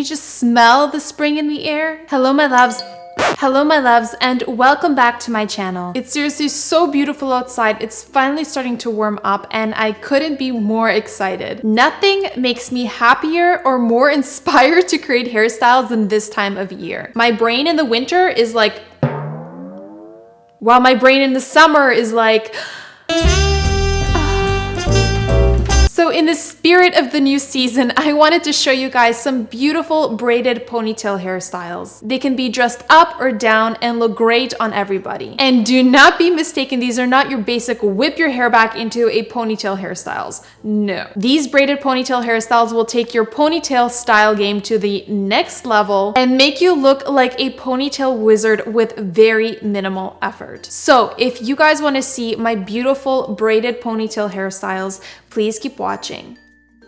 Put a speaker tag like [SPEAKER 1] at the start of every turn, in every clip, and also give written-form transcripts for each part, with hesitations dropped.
[SPEAKER 1] you just smell the spring in the air? Hello, my loves. Hello, my loves, and welcome back to my channel. It's seriously so beautiful outside. It's finally starting to warm up and I couldn't be more excited. Nothing makes me happier or more inspired to create hairstyles than this time of year. My brain in the winter is like, while my brain in the summer is like, so in the spirit of the new season, I wanted to show you guys some beautiful braided ponytail hairstyles. They can be dressed up or down and look great on everybody. And do not be mistaken, these are not your basic whip your hair back into a ponytail hairstyles. No. These braided ponytail hairstyles will take your ponytail style game to the next level and make you look like a ponytail wizard with very minimal effort. So if you guys want to see my beautiful braided ponytail hairstyles, please keep watching.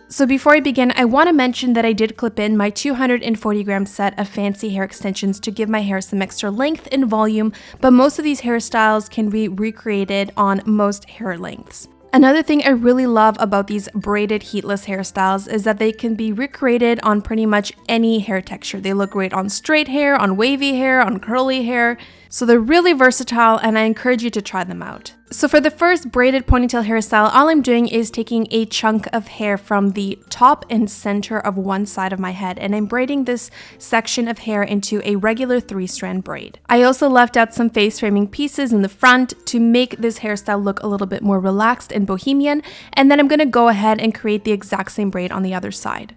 [SPEAKER 1] So before I begin, I want to mention that I did clip in my 240 gram set of fancy hair extensions to give my hair some extra length and volume, but most of these hairstyles can be recreated on most hair lengths. Another thing I really love about these braided heatless hairstyles is that they can be recreated on pretty much any hair texture. They look great on straight hair, on wavy hair, on curly hair. So they're really versatile and I encourage you to try them out. So for the first braided ponytail hairstyle, all I'm doing is taking a chunk of hair from the top and center of one side of my head and I'm braiding this section of hair into a regular 3-strand braid. I also left out some face framing pieces in the front to make this hairstyle look a little bit more relaxed and bohemian, and then I'm going to go ahead and create the exact same braid on the other side.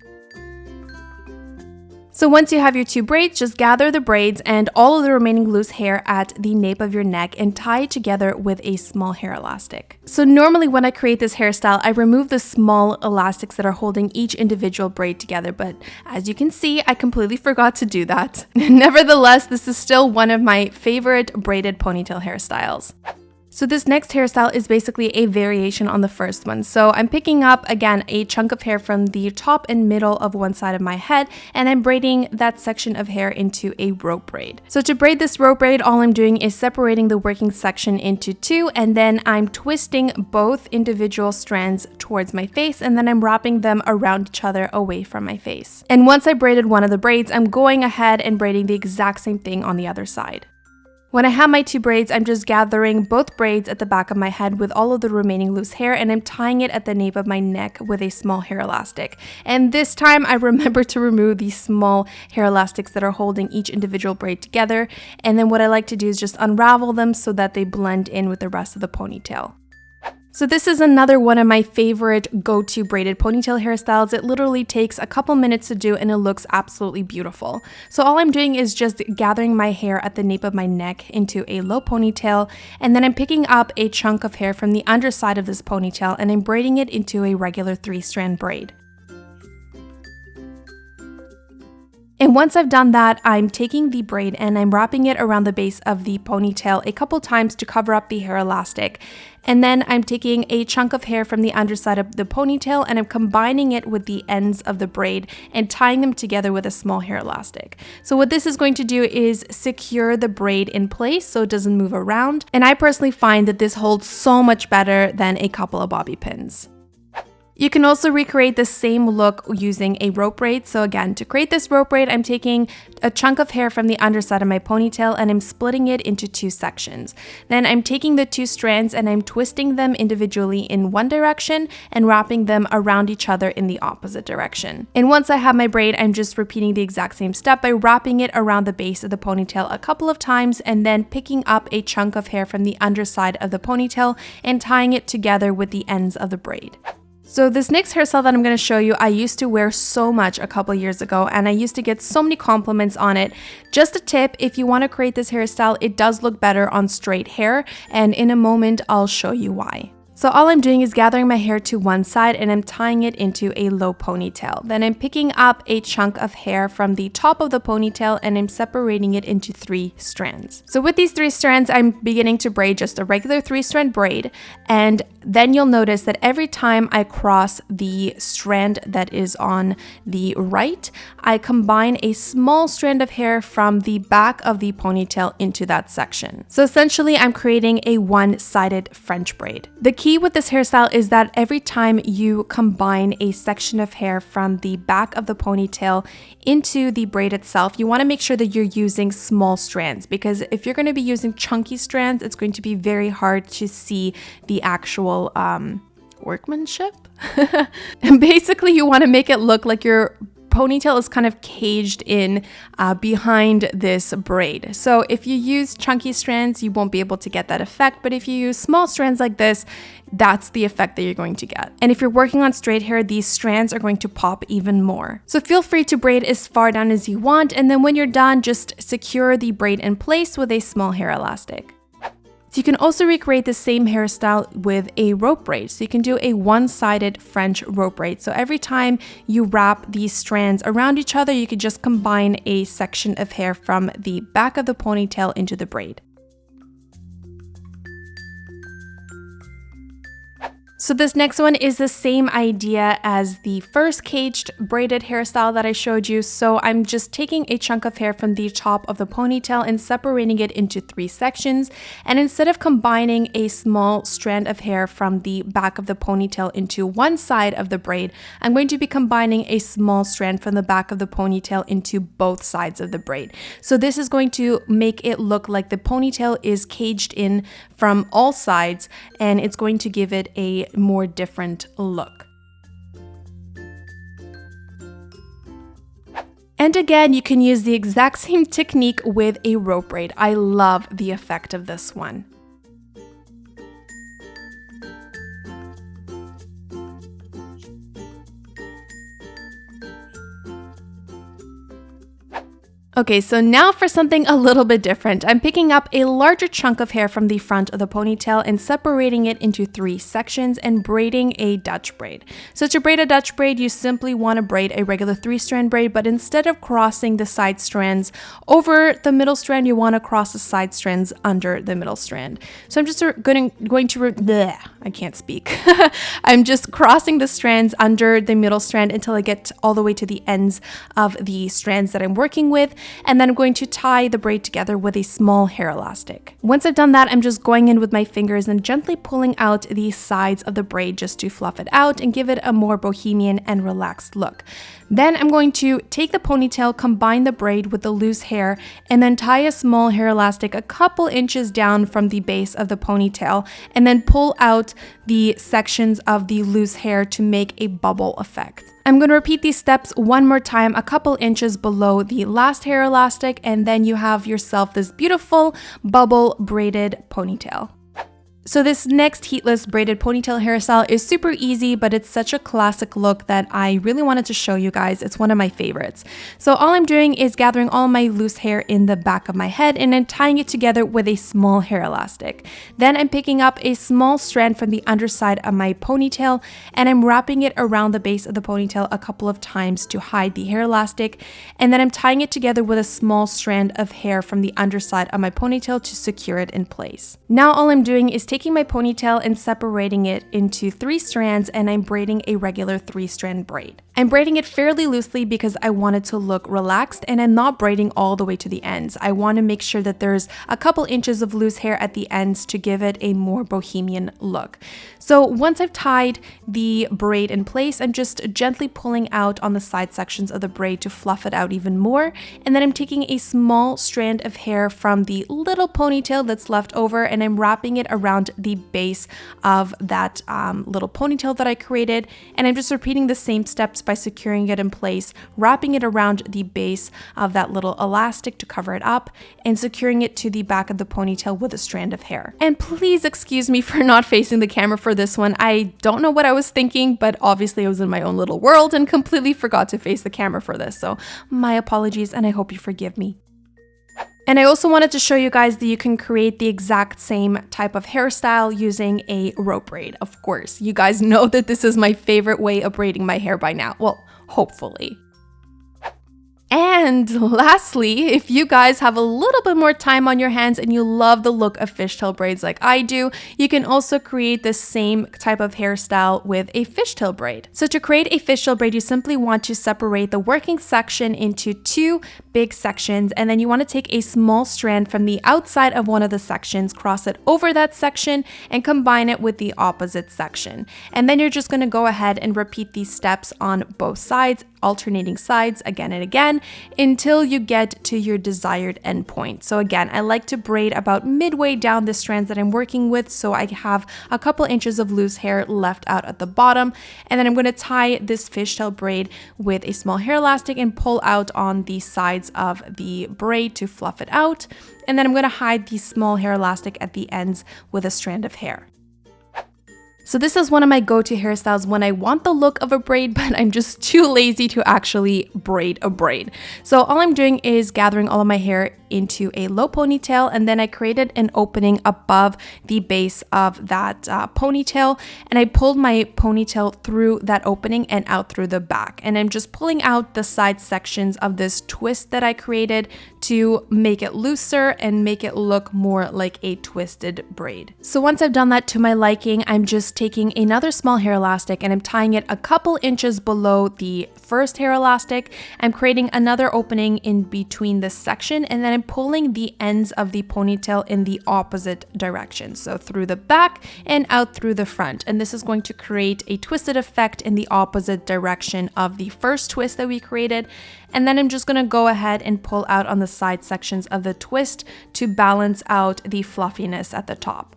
[SPEAKER 1] So once you have your 2 braids, just gather the braids and all of the remaining loose hair at the nape of your neck and tie it together with a small hair elastic. So normally when I create this hairstyle, I remove the small elastics that are holding each individual braid together, but as you can see, I completely forgot to do that. Nevertheless, this is still one of my favorite braided ponytail hairstyles. So this next hairstyle is basically a variation on the first one. So I'm picking up, again, a chunk of hair from the top and middle of one side of my head, and I'm braiding that section of hair into a rope braid. So to braid this rope braid, all I'm doing is separating the working section into 2, and then I'm twisting both individual strands towards my face, and then I'm wrapping them around each other away from my face. And once I braided one of the braids, I'm going ahead and braiding the exact same thing on the other side. When I have my 2 braids, I'm just gathering both braids at the back of my head with all of the remaining loose hair and I'm tying it at the nape of my neck with a small hair elastic. And this time I remember to remove these small hair elastics that are holding each individual braid together. And then what I like to do is just unravel them so that they blend in with the rest of the ponytail. So this is another one of my favorite go-to braided ponytail hairstyles. It literally takes a couple minutes to do and it looks absolutely beautiful. So all I'm doing is just gathering my hair at the nape of my neck into a low ponytail, and then I'm picking up a chunk of hair from the underside of this ponytail and I'm braiding it into a regular 3-strand braid. And once I've done that, I'm taking the braid and I'm wrapping it around the base of the ponytail a couple times to cover up the hair elastic. And then I'm taking a chunk of hair from the underside of the ponytail and I'm combining it with the ends of the braid and tying them together with a small hair elastic. So what this is going to do is secure the braid in place so it doesn't move around. And I personally find that this holds so much better than a couple of bobby pins. You can also recreate the same look using a rope braid. So again, to create this rope braid, I'm taking a chunk of hair from the underside of my ponytail and I'm splitting it into 2 sections. Then I'm taking the 2 strands and I'm twisting them individually in one direction and wrapping them around each other in the opposite direction. And once I have my braid, I'm just repeating the exact same step by wrapping it around the base of the ponytail a couple of times and then picking up a chunk of hair from the underside of the ponytail and tying it together with the ends of the braid. So this next hairstyle that I'm going to show you, I used to wear so much a couple years ago and I used to get so many compliments on it. Just a tip, if you want to create this hairstyle, it does look better on straight hair, and in a moment I'll show you why. So all I'm doing is gathering my hair to one side and I'm tying it into a low ponytail. Then I'm picking up a chunk of hair from the top of the ponytail and I'm separating it into 3 strands. So with these 3 strands, I'm beginning to braid just a regular 3-strand braid, and then you'll notice that every time I cross the strand that is on the right, I combine a small strand of hair from the back of the ponytail into that section. So essentially, I'm creating a one-sided French braid. The key key with this hairstyle is that every time you combine a section of hair from the back of the ponytail into the braid itself, you want to make sure that you're using small strands, because if you're going to be using chunky strands, it's going to be very hard to see the actual workmanship. And basically, you want to make it look like your ponytail is kind of caged in behind this braid. So if you use chunky strands, you won't be able to get that effect, but if you use small strands like this, that's the effect that you're going to get. And if you're working on straight hair, these strands are going to pop even more. So feel free to braid as far down as you want, and then when you're done, just secure the braid in place with a small hair elastic. So you can also recreate the same hairstyle with a rope braid. So you can do a one-sided French rope braid. So every time you wrap these strands around each other, you could just combine a section of hair from the back of the ponytail into the braid. So this next one is the same idea as the first caged braided hairstyle that I showed you. So I'm just taking a chunk of hair from the top of the ponytail and separating it into 3 sections. And instead of combining a small strand of hair from the back of the ponytail into one side of the braid, I'm going to be combining a small strand from the back of the ponytail into both sides of the braid. So this is going to make it look like the ponytail is caged in from all sides, and it's going to give it a more different look. And again, you can use the exact same technique with a rope braid. I love the effect of this one. Okay, so now for something a little bit different. I'm picking up a larger chunk of hair from the front of the ponytail and separating it into 3 sections and braiding a Dutch braid. So to braid a Dutch braid, you simply want to braid a regular 3-strand braid, but instead of crossing the side strands over the middle strand, you want to cross the side strands under the middle strand. So I'm just I can't speak. I'm just crossing the strands under the middle strand until I get all the way to the ends of the strands that I'm working with. And then I'm going to tie the braid together with a small hair elastic. Once I've done that, I'm just going in with my fingers and gently pulling out the sides of the braid just to fluff it out and give it a more bohemian and relaxed look. Then I'm going to take the ponytail, combine the braid with the loose hair, and then tie a small hair elastic a couple inches down from the base of the ponytail, and then pull out the sections of the loose hair to make a bubble effect. I'm going to repeat these steps one more time, a couple inches below the last hair elastic, and then you have yourself this beautiful bubble braided ponytail. So this next heatless braided ponytail hairstyle is super easy, but it's such a classic look that I really wanted to show you guys. It's one of my favorites. So all I'm doing is gathering all my loose hair in the back of my head and then tying it together with a small hair elastic. Then I'm picking up a small strand from the underside of my ponytail and I'm wrapping it around the base of the ponytail a couple of times to hide the hair elastic. And then I'm tying it together with a small strand of hair from the underside of my ponytail to secure it in place. Now all I'm doing is taking my ponytail and separating it into 3 strands, and I'm braiding a regular 3-strand braid. I'm braiding it fairly loosely because I want it to look relaxed, and I'm not braiding all the way to the ends. I want to make sure that there's a couple inches of loose hair at the ends to give it a more bohemian look. So once I've tied the braid in place, I'm just gently pulling out on the side sections of the braid to fluff it out even more, and then I'm taking a small strand of hair from the little ponytail that's left over, and I'm wrapping it around the base of that little ponytail that I created, and I'm just repeating the same steps by securing it in place, wrapping it around the base of that little elastic to cover it up, and securing it to the back of the ponytail with a strand of hair. And please excuse me for not facing the camera for this one. I don't know what I was thinking, but obviously I was in my own little world and completely forgot to face the camera for this, so my apologies, and I hope you forgive me. And I also wanted to show you guys that you can create the exact same type of hairstyle using a rope braid. Of course, you guys know that this is my favorite way of braiding my hair by now. Well, hopefully. And And lastly, if you guys have a little bit more time on your hands and you love the look of fishtail braids like I do, you can also create the same type of hairstyle with a fishtail braid. So to create a fishtail braid, you simply want to separate the working section into two big sections, and then you want to take a small strand from the outside of one of the sections, cross it over that section, and combine it with the opposite section. And then you're just going to go ahead and repeat these steps on both sides, alternating sides again and again until you get to your desired endpoint. So again, I like to braid about midway down the strands that I'm working with, so I have a couple inches of loose hair left out at the bottom. And then I'm going to tie this fishtail braid with a small hair elastic and pull out on the sides of the braid to fluff it out. And then I'm going to hide the small hair elastic at the ends with a strand of hair. So this is one of my go-to hairstyles when I want the look of a braid, but I'm just too lazy to actually braid a braid. So all I'm doing is gathering all of my hair into a low ponytail, and then I created an opening above the base of that ponytail, and I pulled my ponytail through that opening and out through the back. And I'm just pulling out the side sections of this twist that I created to make it looser and make it look more like a twisted braid. So once I've done that to my liking, I'm just taking another small hair elastic and I'm tying it a couple inches below the first hair elastic. I'm creating another opening in between this section, and then I'm pulling the ends of the ponytail in the opposite direction. So through the back and out through the front. And this is going to create a twisted effect in the opposite direction of the first twist that we created. And then I'm just going to go ahead and pull out on the side sections of the twist to balance out the fluffiness at the top.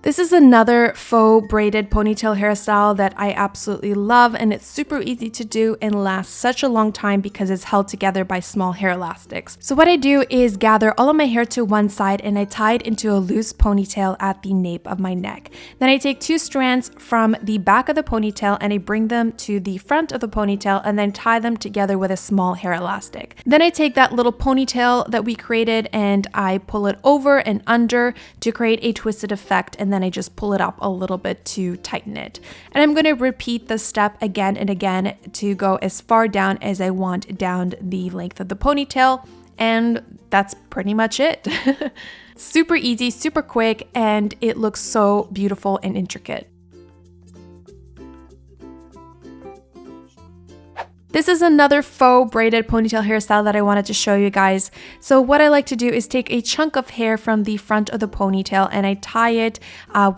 [SPEAKER 1] This is another faux braided ponytail hairstyle that I absolutely love, and it's super easy to do and lasts such a long time because it's held together by small hair elastics. So what I do is gather all of my hair to one side and I tie it into a loose ponytail at the nape of my neck. Then I take two strands from the back of the ponytail and I bring them to the front of the ponytail and then tie them together with a small hair elastic. Then I take that little ponytail that we created and I pull it over and under to create a twisted effect, and then I just pull it up a little bit to tighten it. And I'm going to repeat the step again and again to go as far down as I want down the length of the ponytail. And that's pretty much it. Super easy, super quick, and it looks so beautiful and intricate. This is another faux braided ponytail hairstyle that I wanted to show you guys. So what I like to do is take a chunk of hair from the front of the ponytail and I tie it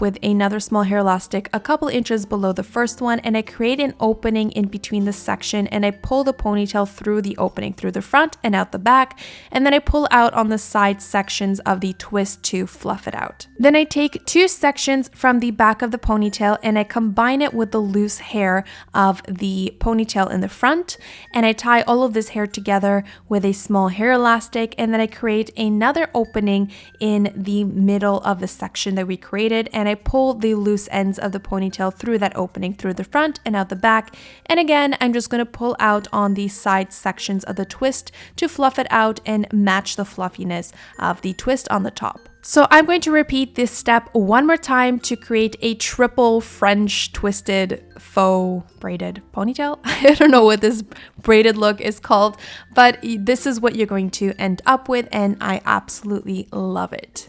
[SPEAKER 1] with another small hair elastic a couple inches below the first one, and I create an opening in between the section and I pull the ponytail through the opening through the front and out the back, and then I pull out on the side sections of the twist to fluff it out. Then I take two sections from the back of the ponytail and I combine it with the loose hair of the ponytail in the front. And I tie all of this hair together with a small hair elastic, and then I create another opening in the middle of the section that we created, and I pull the loose ends of the ponytail through that opening through the front and out the back. And again, I'm just going to pull out on the side sections of the twist to fluff it out and match the fluffiness of the twist on the top. So I'm going to repeat this step one more time to create a triple French twisted faux braided ponytail. I don't know what this braided look is called, but this is what you're going to end up with, and I absolutely love it.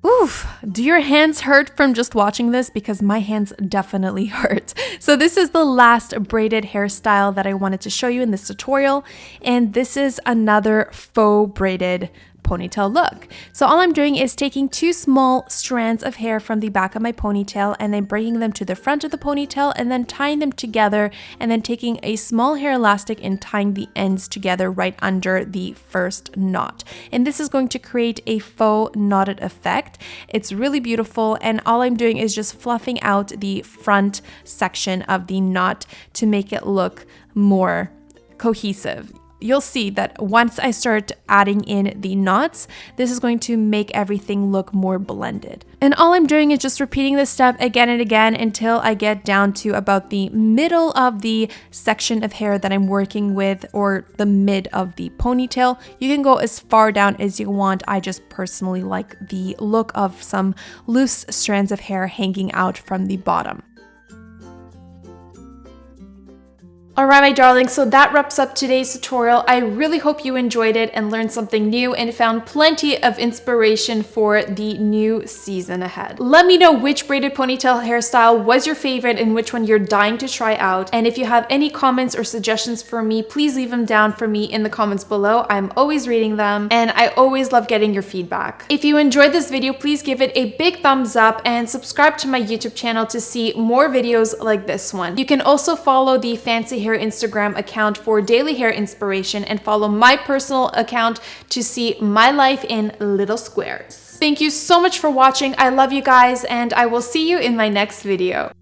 [SPEAKER 1] Oof, do your hands hurt from just watching this? Because my hands definitely hurt. So this is the last braided hairstyle that I wanted to show you in this tutorial, and this is another faux braided ponytail look. So all I'm doing is taking two small strands of hair from the back of my ponytail and then bringing them to the front of the ponytail and then tying them together, and then taking a small hair elastic and tying the ends together right under the first knot. And this is going to create a faux knotted effect. It's really beautiful, and all I'm doing is just fluffing out the front section of the knot to make it look more cohesive. You'll see that once I start adding in the knots, this is going to make everything look more blended. And all I'm doing is just repeating this step again and again until I get down to about the middle of the section of hair that I'm working with, or the mid of the ponytail. You can go as far down as you want. I just personally like the look of some loose strands of hair hanging out from the bottom. Alright, my darlings, so that wraps up today's tutorial. I really hope you enjoyed it and learned something new and found plenty of inspiration for the new season ahead. Let me know which braided ponytail hairstyle was your favorite and which one you're dying to try out. And if you have any comments or suggestions for me, please leave them down for me in the comments below. I'm always reading them and I always love getting your feedback. If you enjoyed this video, please give it a big thumbs up and subscribe to my YouTube channel to see more videos like this one. You can also follow the Fancy Hair Instagram account for daily hair inspiration and follow my personal account to see my life in little squares. Thank you so much for watching. I love you guys and I will see you in my next video.